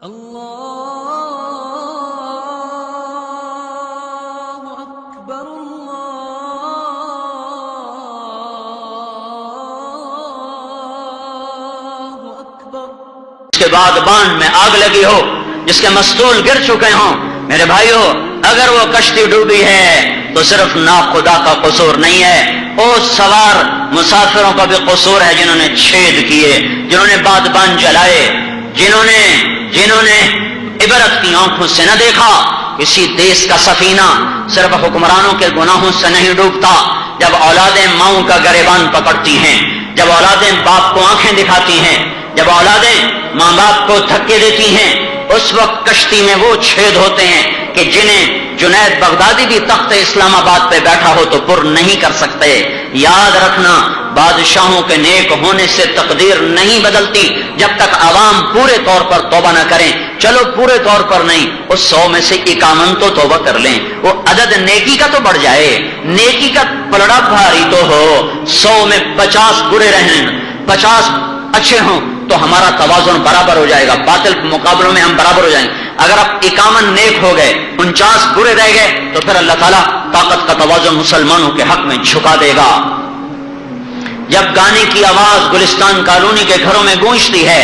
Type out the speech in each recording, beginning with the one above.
اللہ اکبر اللہ اکبر۔ اس کے بعد باندھ میں آگ لگی ہو، جس کے مستول گر چکے ہوں، میرے بھائیو اگر وہ کشتی ڈوبی ہے تو صرف ناخدا کا قصور نہیں ہے، اس سوار مسافروں کا بھی قصور ہے، جنہوں نے چھید کیے، جنہوں نے بادبان جلائے، جنہوں نے عبرت کی آنکھوں سے نہ دیکھا۔ کسی دیش کا سفینہ صرف حکمرانوں کے گناہوں سے نہیں ڈوبتا۔ جب اولادیں ماؤں کا گریبان پکڑتی ہیں، جب اولادیں باپ کو آنکھیں دکھاتی ہیں، جب اولادیں ماں باپ کو دھکے دیتی ہیں، اس وقت کشتی میں وہ چھید ہوتے ہیں کہ جنہیں جنید بغدادی بھی تخت اسلام آباد پہ بیٹھا ہو تو پر نہیں کر سکتے۔ یاد رکھنا، بادشاہوں کے نیک ہونے سے تقدیر نہیں بدلتی جب تک عوام پورے طور پر توبہ نہ کریں۔ چلو پورے طور پر نہیں، اس 100 میں سے 51 تو توبہ کر لیں، وہ عدد نیکی کا تو بڑھ جائے، نیکی کا پلڑا بھاری تو ہو۔ 100 میں 50 برے رہیں، 50 اچھے ہوں تو ہمارا توازن برابر ہو جائے گا، باطل مقابلوں میں ہم برابر ہو جائیں گے۔ اگر اب 51 نیک ہو گئے، 49 برے رہ گئے، تو پھر اللہ تعالیٰ طاقت کا توازن مسلمانوں کے حق میں جھکا دے گا۔ جب گانے کی آواز گلستان کالونی کے گھروں میں گونجتی ہے،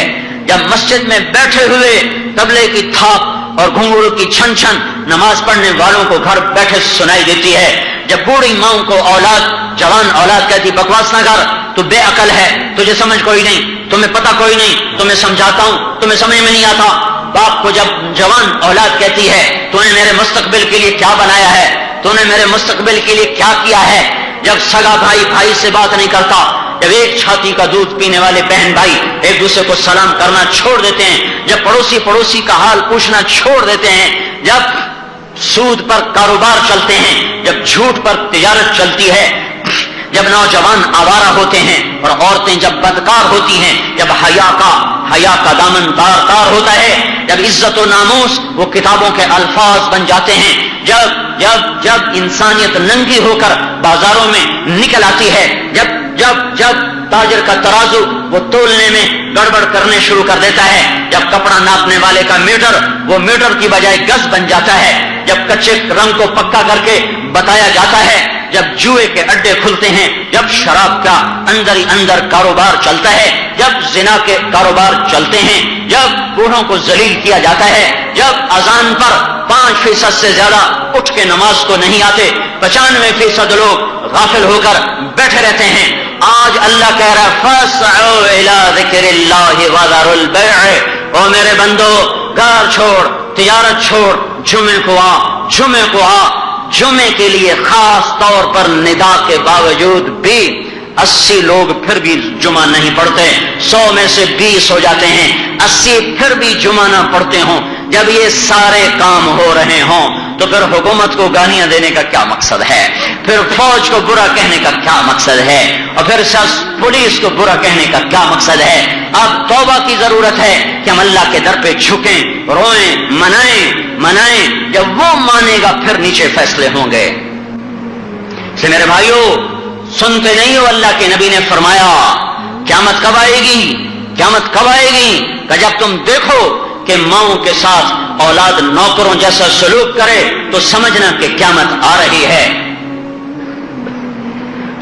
جب مسجد میں بیٹھے ہوئے طبلے کی تھاپ اور گھنگرو کی چھن چھن نماز پڑھنے والوں کو گھر بیٹھے سنائی دیتی ہے، جب بوڑھی ماؤں کو اولاد، جوان اولاد کہتی بکواس نہ کر، تو بے عقل ہے، تجھے سمجھ کوئی نہیں، تمہیں پتہ کوئی نہیں، تمہیں سمجھاتا ہوں، تمہیں سمجھ میں نہیں آتا۔ باپ کو جب جوان اولاد کہتی ہے تو نے میرے مستقبل کے لیے کیا بنایا ہے، تو نے میرے مستقبل کے لیے کیا کیا ہے۔ جب سگا بھائی بھائی سے بات نہیں کرتا، جب ایک چھاتی کا دودھ پینے والے بہن بھائی ایک دوسرے کو سلام کرنا چھوڑ دیتے ہیں، جب پڑوسی کا حال پوچھنا چھوڑ دیتے ہیں، جب سود پر کاروبار چلتے ہیں، جب جھوٹ پر تجارت چلتی ہے، جب نوجوان آوارہ ہوتے ہیں اور عورتیں جب بدکار ہوتی ہیں، جب حیا کا دامن تار تار ہوتا ہے، جب عزت و ناموس وہ کتابوں کے الفاظ بن جاتے ہیں، جب انسانیت ننگی ہو کر بازاروں میں نکل آتی ہے، جب تاجر کا ترازو وہ تولنے میں گڑبڑ کرنے شروع کر دیتا ہے، جب کپڑا ناپنے والے کا میٹر وہ میٹر کی بجائے گز بن جاتا ہے، جب کچے رنگ کو پکا کر کے بتایا جاتا ہے، جب جوئے کے اڈے کھلتے ہیں، جب شراب کا اندر ہی اندر کاروبار چلتا ہے، جب زنا کے کاروبار چلتے ہیں، جب بوڑھوں کو ذلیل کیا جاتا ہے، جب اذان پر 5% سے زیادہ اٹھ کے نماز کو نہیں آتے، 95% لوگ غافل ہو کر بیٹھے رہتے ہیں۔ آج اللہ کہہ رہا ہے فَاسْعَوْا إِلَىٰ ذِكْرِ اللَّهِ وَذَرُوا الْبَيْعَ، او میرے بندو گھر چھوڑ، تجارت چھوڑ، جمعے کو آ۔ جمعے کے لیے خاص طور پر ندا کے باوجود بھی 80 لوگ پھر بھی جمعہ نہیں پڑھتے، 100 میں سے 20 ہو جاتے ہیں، 80 پھر بھی جمعہ نہ پڑھتے ہوں۔ جب یہ سارے کام ہو رہے ہوں تو پھر حکومت کو گالیاں دینے کا کیا مقصد ہے، پھر فوج کو برا کہنے کا کیا مقصد ہے، اور پھر پولیس کو برا کہنے کا کیا مقصد ہے۔ اب توبہ کی ضرورت ہے کہ ہم اللہ کے در پہ جھکیں، روئیں، منائیں، جب وہ مانے گا پھر نیچے فیصلے ہوں گے۔ سے میرے بھائیو سنتے نہیں ہو، اللہ کے نبی نے فرمایا قیامت کب آئے گی کہ جب تم دیکھو کہ ماؤں کے ساتھ اولاد نوکروں جیسا سلوک کرے تو سمجھنا کہ قیامت آ رہی ہے۔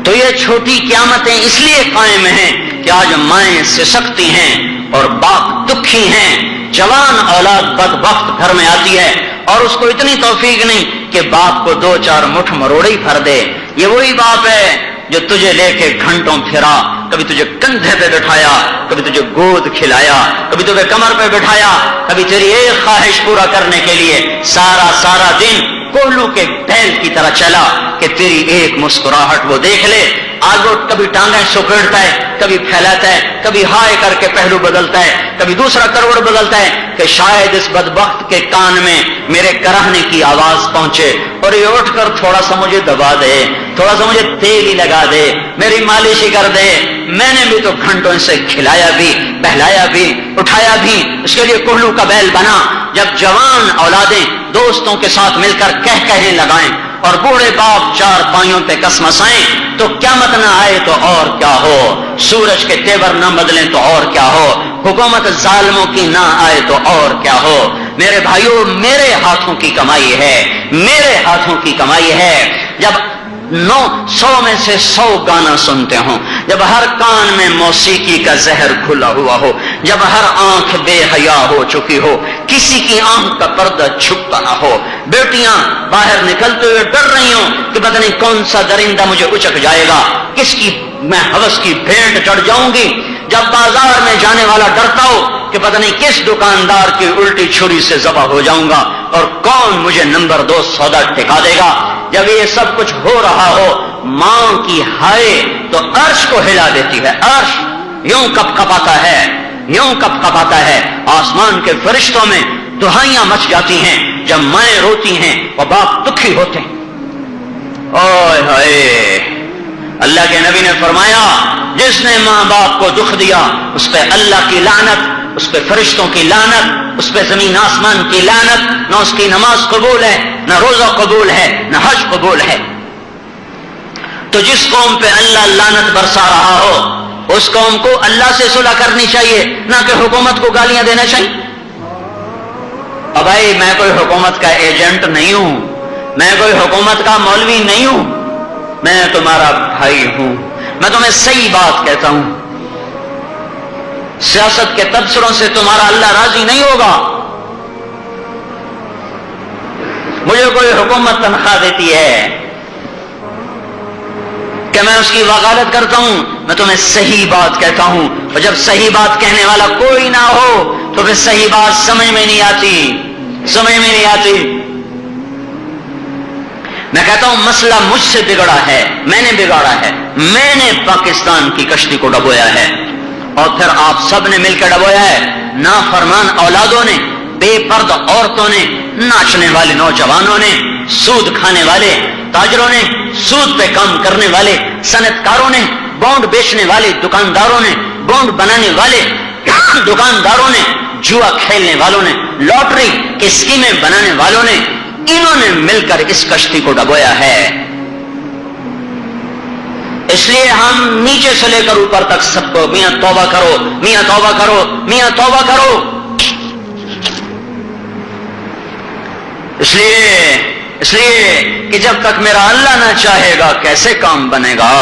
تو یہ چھوٹی قیامتیں اس لیے قائم ہیں کہ آج مائیں سسکتی ہیں اور باپ دکھی ہیں، جوان اولاد بدبخت گھر میں آتی ہے اور اس کو اتنی توفیق نہیں کہ باپ کو 2-4 مٹھ مروڑے ہی بھر دے۔ یہ وہی باپ ہے جو تجھے لے کے گھنٹوں پھرا، کبھی تجھے کندھے پہ بٹھایا، کبھی تجھے گود کھلایا، کبھی تجھے کمر پہ بٹھایا، کبھی تیری ایک خواہش پورا کرنے کے لیے سارا دن کوہلو کے بیل کی طرح چلا کہ تیری ایک مسکراہٹ وہ دیکھ لے۔ آج وہ کبھی ٹانگیں سکڑتا ہے، کبھی پھیلاتا ہے، کبھی ہائے کر کے پہلو بدلتا ہے، کبھی دوسرا کروڑ بدلتا ہے کہ شاید اس بدبخت کے کان میں میرے کراہنے کی آواز پہنچے اور یہ اٹھ کر تھوڑا سا مجھے دبا دے، تھوڑا سا مجھے تیل ہی لگا دے، میری مالش ہی کر دے۔ میں نے بھی تو گھنٹوں سے کھلایا بھی، بہلایا بھی، اٹھایا بھی، اس کے لیے کوہلو کا بیل بنا۔ جب جوان اولادیں دوستوں کے ساتھ مل کر کہنے لگائیں اور بوڑھے باپ چار پائیوں پہ کسمسائیں تو قیامت نہ آئے تو اور کیا ہو، سورج کے تیور نہ بدلیں تو اور کیا ہو، حکومت ظالموں کی نہ آئے تو اور کیا ہو۔ میرے بھائیوں، میرے ہاتھوں کی کمائی ہے، میرے ہاتھوں کی کمائی ہے۔ جب 100 میں سے 100 گانا سنتے ہوں، جب ہر کان میں موسیقی کا زہر کھلا ہوا ہو، جب ہر آنکھ بے حیا ہو چکی ہو، کسی کی آنکھ کا پردہ چھپتا نہ ہو، بیٹیاں باہر نکلتے ہوئے ڈر رہی ہوں کہ پتہ نہیں کون سا درندہ مجھے اچک جائے گا، کس کی میں ہوس کی بھیٹ چڑھ جاؤں گی، جب بازار میں جانے والا ڈرتا ہو کہ پتہ نہیں کس دکاندار کی الٹی چھری سے ذبح ہو جاؤں گا اور کون مجھے نمبر 2 سودا ٹھکا دے گا، جب یہ سب کچھ ہو رہا ہو، ماں کی ہائے تو عرش کو ہلا دیتی ہے، عرش یوں کپ کپاتا ہے، یوں کپ کپاتا ہے، آسمان کے فرشتوں میں دہائیاں مچ جاتی ہیں، جب مائیں روتی ہیں اور باپ دکھی ہوتے ہیں۔ اوئے ہائے، اللہ کے نبی نے فرمایا جس نے ماں باپ کو دکھ دیا اس پہ اللہ کی لعنت، اس پہ فرشتوں کی لعنت، اس پہ زمین آسمان کی لعنت، نہ اس کی نماز قبول ہے، نہ روزہ قبول ہے، نہ حج قبول ہے۔ تو جس قوم پہ اللہ لعنت برسا رہا ہو اس قوم کو اللہ سے صلح کرنی چاہیے، نہ کہ حکومت کو گالیاں دینا چاہیے۔ اب بھائی میں کوئی حکومت کا ایجنٹ نہیں ہوں، میں کوئی حکومت کا مولوی نہیں ہوں، میں تمہارا بھائی ہوں، میں تمہیں صحیح بات کہتا ہوں۔ سیاست کے تبصروں سے تمہارا اللہ راضی نہیں ہوگا۔ مجھے کوئی حکومت تنخواہ دیتی ہے کہ میں اس کی وکالت کرتا ہوں، میں تمہیں صحیح بات کہتا ہوں، اور جب صحیح بات کہنے والا کوئی نہ ہو تو پھر صحیح بات سمجھ میں نہیں آتی، سمجھ میں نہیں آتی۔ میں کہتا ہوں مسئلہ مجھ سے بگڑا ہے، میں نے بگاڑا ہے، میں نے پاکستان کی کشتی کو ڈبویا ہے، اور پھر آپ سب نے مل کے ڈبویا ہے، نافرمان اولادوں نے، بے پردہ عورتوں نے، ناچنے والے نوجوانوں نے، سود کھانے والے تاجروں نے، سود پہ کام کرنے والے صنعت کاروں نے، بانڈ بیچنے والے دکانداروں نے، بانڈ بنانے والے دکانداروں نے، جوا کھیلنے والوں نے، لاٹری کی اسکیمیں بنانے والوں نے، انہوں نے مل کر اس کشتی کو ڈبویا ہے۔ اس لیے ہم نیچے سے لے کر اوپر تک سب کو میاں توبہ کرو، میاں توبہ کرو، میاں توبہ کرو۔ اس لیے کہ جب تک میرا اللہ نہ چاہے گا کیسے کام بنے گا۔